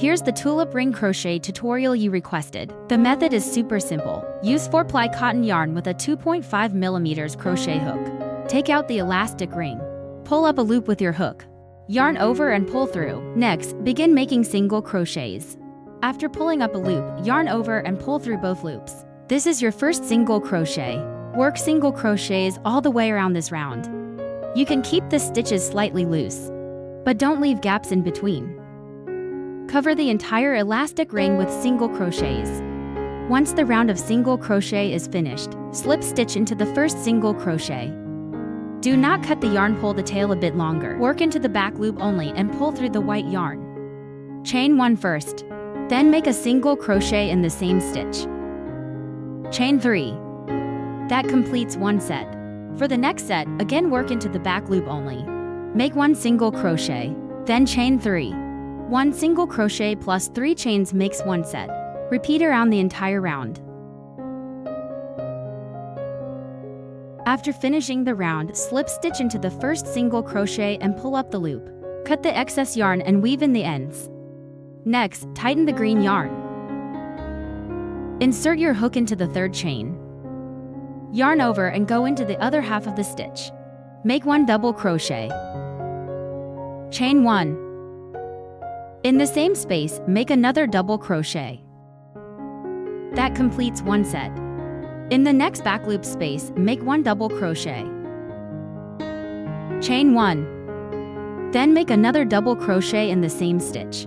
Here's the tulip ring crochet tutorial you requested. The method is super simple. Use 4-ply cotton yarn with a 2.5 mm crochet hook. Take out the elastic ring. Pull up a loop with your hook. Yarn over and pull through. Next, begin making single crochets. After pulling up a loop, yarn over and pull through both loops. This is your first single crochet. Work single crochets all the way around this round. You can keep the stitches slightly loose, but don't leave gaps in between. Cover the entire elastic ring with single crochets. Once the round of single crochet is finished, slip stitch into the first single crochet. Do not cut the yarn, pull the tail a bit longer. Work into the back loop only and pull through the white yarn. Chain 1 first, then make a single crochet in the same stitch. Chain 3. That completes one set. For the next set, again work into the back loop only. Make 1 single crochet, then chain 3. 1 single crochet plus 3 chains makes 1 set. Repeat around the entire round. After finishing the round, slip stitch into the first single crochet and pull up the loop. Cut the excess yarn and weave in the ends. Next, tighten the green yarn. Insert your hook into the third chain. Yarn over and go into the other half of the stitch. Make 1 double crochet. Chain 1. In the same space, make another double crochet. That completes 1 set. In the next back loop space, make 1 double crochet. Chain 1. Then make another double crochet in the same stitch.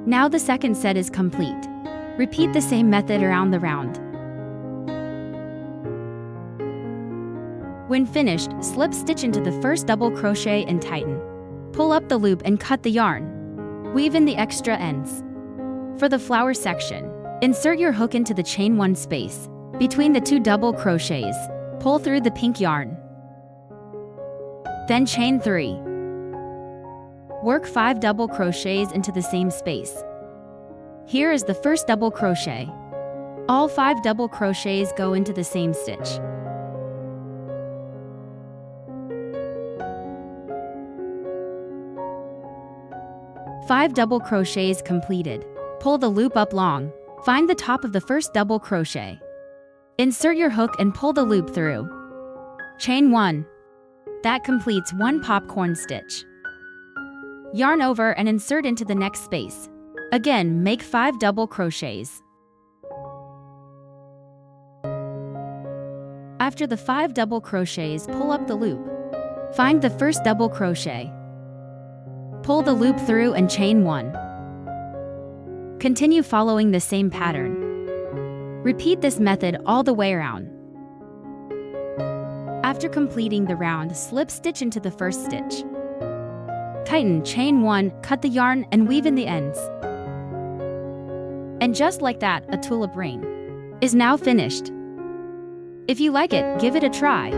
Now the second set is complete. Repeat the same method around the round. When finished, slip stitch into the first double crochet and tighten. Pull up the loop and cut the yarn. Weave in the extra ends. For the flower section, insert your hook into the chain 1 space. Between the 2 double crochets, pull through the pink yarn. Then chain 3. Work 5 double crochets into the same space. Here is the first double crochet. All 5 double crochets go into the same stitch. Five double crochets completed. Pull the loop up long. Find the top of the first double crochet. Insert your hook and pull the loop through. Chain 1. That completes 1 popcorn stitch. Yarn over and insert into the next space. Again, make 5 double crochets. After the 5 double crochets, pull up the loop. Find the first double crochet. Pull the loop through and chain 1. Continue following the same pattern. Repeat this method all the way around. After completing the round, slip stitch into the first stitch. Tighten, chain 1, cut the yarn and weave in the ends. And just like that, a tulip ring is now finished. If you like it, give it a try.